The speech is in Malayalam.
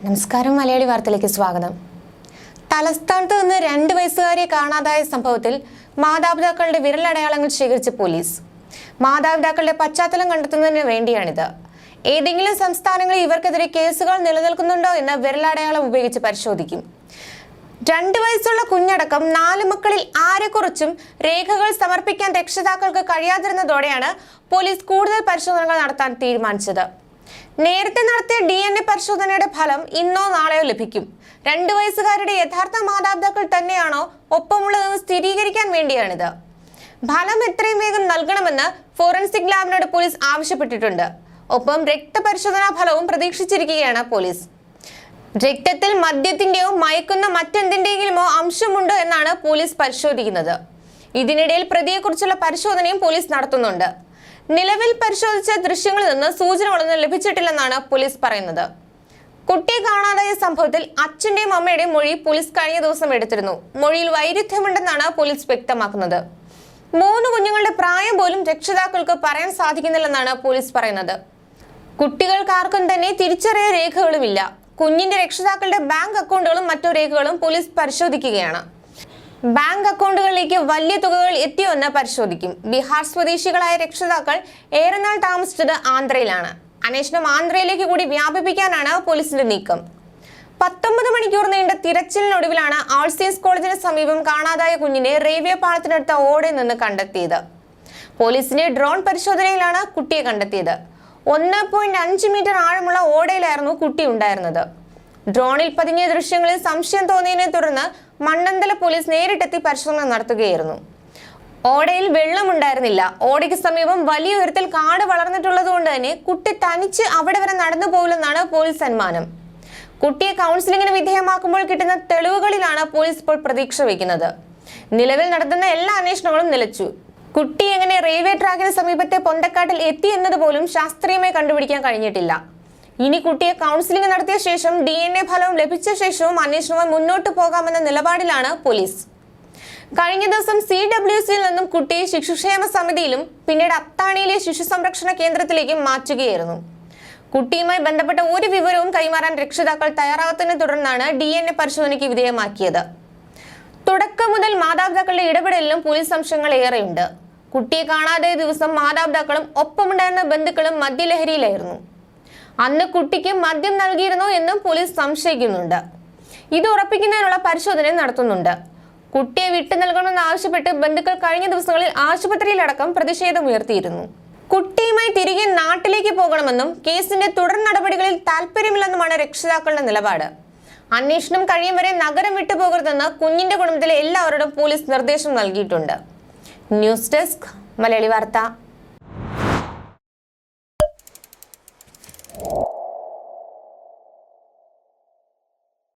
നമസ്കാരം. മലയാളി വാർത്തയിലേക്ക് സ്വാഗതം. തലസ്ഥാനത്ത് നിന്ന് 2 വയസ്സുകാരിയെ കാണാതായ സംഭവത്തിൽ മാതാപിതാക്കളുടെ വിരലടയാളങ്ങൾ ശേഖരിച്ച പോലീസ്. മാതാപിതാക്കളുടെ പശ്ചാത്തലം കണ്ടെത്തുന്നതിന് വേണ്ടിയാണിത്. ഏതെങ്കിലും സംസ്ഥാനങ്ങളിൽ ഇവർക്കെതിരെ കേസുകൾ നിലനിൽക്കുന്നുണ്ടോ എന്ന് വിരലടയാളം ഉപയോഗിച്ച് പരിശോധിക്കും. 2 വയസ്സുള്ള കുഞ്ഞടക്കം 4 മക്കളിൽ ആരെക്കുറിച്ചും രേഖകൾ സമർപ്പിക്കാൻ രക്ഷിതാക്കൾക്ക് കഴിയാതിരുന്നതോടെയാണ് പോലീസ് കൂടുതൽ പരിശോധനകൾ നടത്താൻ തീരുമാനിച്ചത്. നേരത്തെ നടത്തിയ DNA പരിശോധനയുടെ ഫലം ഇന്നോ നാളെയോ ലഭിക്കും. 2 വയസ്സുകാരുടെ യഥാർത്ഥ മാതാപിതാക്കൾ തന്നെയാണോ ഒപ്പമുള്ളതെന്ന് സ്ഥിരീകരിക്കാൻ വേണ്ടിയാണിത്. ഫലം എത്രയും വേഗം നൽകണമെന്ന് ഫോറൻസിക് ലാബിനോട് പോലീസ് ആവശ്യപ്പെട്ടിട്ടുണ്ട്. ഒപ്പം രക്തപരിശോധനാ ഫലവും പ്രതീക്ഷിച്ചിരിക്കുകയാണ് പോലീസ്. രക്തത്തിൽ മദ്യത്തിന്റെയോ മയക്കുന്ന മറ്റെന്തിന്റെയെങ്കിലുമോ അംശമുണ്ടോ എന്നാണ് പോലീസ് പരിശോധിക്കുന്നത്. ഇതിനിടയിൽ പ്രതിയെക്കുറിച്ചുള്ള പരിശോധനയും പോലീസ് നടത്തുന്നുണ്ട്. നിലവിൽ പരിശോധിച്ച ദൃശ്യങ്ങളിൽ നിന്ന് സൂചനകളൊന്നും ലഭിച്ചിട്ടില്ലെന്നാണ് പോലീസ് പറയുന്നത്. കുട്ടിയെ കാണാതായ സംഭവത്തിൽ അച്ഛന്റെയും അമ്മയുടെയും മൊഴി പോലീസ് കഴിഞ്ഞ ദിവസം എടുത്തിരുന്നു. മൊഴിയിൽ വൈരുദ്ധ്യമുണ്ടെന്നാണ് പോലീസ് വ്യക്തമാക്കുന്നത്. 3 കുഞ്ഞുങ്ങളുടെ പ്രായം പോലും രക്ഷിതാക്കൾക്ക് പറയാൻ സാധിക്കുന്നില്ലെന്നാണ് പോലീസ് പറയുന്നത്. കുട്ടികൾക്കാർക്കും തന്നെ തിരിച്ചറിയ രേഖകളുമില്ല. കുഞ്ഞിന്റെ രക്ഷിതാക്കളുടെ ബാങ്ക് അക്കൗണ്ടുകളും മറ്റു രേഖകളും പോലീസ് പരിശോധിക്കുകയാണ്. ബാങ്ക് അക്കൗണ്ടുകളിലേക്ക് വലിയ തുകകൾ എത്തിയോ എന്ന് പരിശോധിക്കും. ബീഹാർ സ്വദേശികളായ രക്ഷിതാക്കൾ ഏറെ നാൾ താമസിച്ചത് ആന്ധ്രയിലാണ്. അന്വേഷണം ആന്ധ്രയിലേക്ക് കൂടി വ്യാപിപ്പിക്കാനാണ് പോലീസിന്റെ നീക്കം. 19 മണിക്കൂർ നീണ്ട തിരച്ചിലിനൊടുവിലാണ് ആൾ സെയിൻസ് കോളേജിന് സമീപം കാണാതായ കുഞ്ഞിനെ റെയിൽവേ പാളത്തിനടുത്ത ഓടയിൽ നിന്ന് കണ്ടെത്തിയത്. പോലീസിന്റെ ഡ്രോൺ പരിശോധനയിലാണ് കുട്ടിയെ കണ്ടെത്തിയത്. 1.5 മീറ്റർ ആഴമുള്ള ഓടയിലായിരുന്നു കുട്ടി ഉണ്ടായിരുന്നത്. ഡ്രോണിൽ പതിഞ്ഞ ദൃശ്യങ്ങളിൽ സംശയം തോന്നിയതിനെ തുടർന്ന് മണ്ണന്തല പോലീസ് നേരിട്ടെത്തി പരിശോധന നടത്തുകയായിരുന്നു. ഓടയിൽ വെള്ളമുണ്ടായിരുന്നില്ല. ഓടയ്ക്ക് സമീപം വലിയ ഉയരത്തിൽ കാട് വളർന്നിട്ടുള്ളത് തന്നെ കുട്ടി തനിച്ച് അവിടെ വരെ നടന്നു പോകില്ലെന്നാണ് പോലീസ് അനുമാനം. കുട്ടിയെ കൗൺസിലിംഗിന് വിധേയമാക്കുമ്പോൾ കിട്ടുന്ന തെളിവുകളിലാണ് പോലീസ് ഇപ്പോൾ പ്രതീക്ഷ വയ്ക്കുന്നത്. നിലവിൽ നടത്തുന്ന എല്ലാ അന്വേഷണങ്ങളും നിലച്ചു. കുട്ടി എങ്ങനെ റെയിൽവേ ട്രാക്കിന് സമീപത്തെ പൊന്തക്കാട്ടിൽ എത്തി എന്നത് പോലും ശാസ്ത്രീയമായി കണ്ടുപിടിക്കാൻ കഴിഞ്ഞിട്ടില്ല. ഇനി കുട്ടിയെ കൗൺസിലിംഗ് നടത്തിയ ശേഷം DNA ഫലവും ലഭിച്ച ശേഷവും അന്വേഷണവുമായി മുന്നോട്ട് പോകാമെന്ന നിലപാടിലാണ് പോലീസ്. കഴിഞ്ഞ ദിവസം CWCയിൽ നിന്നും കുട്ടിയെ ശിശുക്ഷേമ സമിതിയിലും പിന്നീട് അത്താണിയിലെ ശിശു സംരക്ഷണ കേന്ദ്രത്തിലേക്കും മാറ്റുകയായിരുന്നു. കുട്ടിയുമായി ബന്ധപ്പെട്ട ഒരു വിവരവും കൈമാറാൻ രക്ഷിതാക്കൾ തയ്യാറാവാത്തതിനെ തുടർന്നാണ് DNA പരിശോധനയ്ക്ക് വിധേയമാക്കിയത്. തുടക്കം മുതൽ മാതാപിതാക്കളുടെ ഇടപെടലിലും പോലീസ് സംശയങ്ങൾ ഏറെയുണ്ട്. കുട്ടിയെ കാണാതായ ദിവസം മാതാപിതാക്കളും ഒപ്പമുണ്ടായിരുന്ന ബന്ധുക്കളും മദ്യലഹരിയിലായിരുന്നു. അന്ന് കുട്ടിക്ക് മദ്യം നൽകിയിരുന്നോ എന്നും പോലീസ് സംശയിക്കുന്നുണ്ട്. ഇത് ഉറപ്പിക്കുന്നതിനുള്ള പരിശോധന നടത്തുന്നുണ്ട്. കുട്ടിയെ വിട്ടു നൽകണമെന്ന് ആവശ്യപ്പെട്ട് ബന്ധുക്കൾ കഴിഞ്ഞ ദിവസങ്ങളിൽ ആശുപത്രിയിലടക്കം പ്രതിഷേധമുയർത്തിയിരുന്നു. കുട്ടിയുമായി തിരികെ നാട്ടിലേക്ക് പോകണമെന്നും കേസിന്റെ തുടർ നടപടികളിൽ താല്പര്യമില്ലെന്നുമാണ് രക്ഷിതാക്കളുടെ നിലപാട്. അന്വേഷണം കഴിയും വരെ നഗരം വിട്ടുപോകരുതെന്ന് കുഞ്ഞിന്റെ കുടുംബത്തിലെ എല്ലാവരോടും പോലീസ് നിർദ്ദേശം നൽകിയിട്ടുണ്ട്. ന്യൂസ് ഡെസ്ക് മലയാളി വാർത്ത.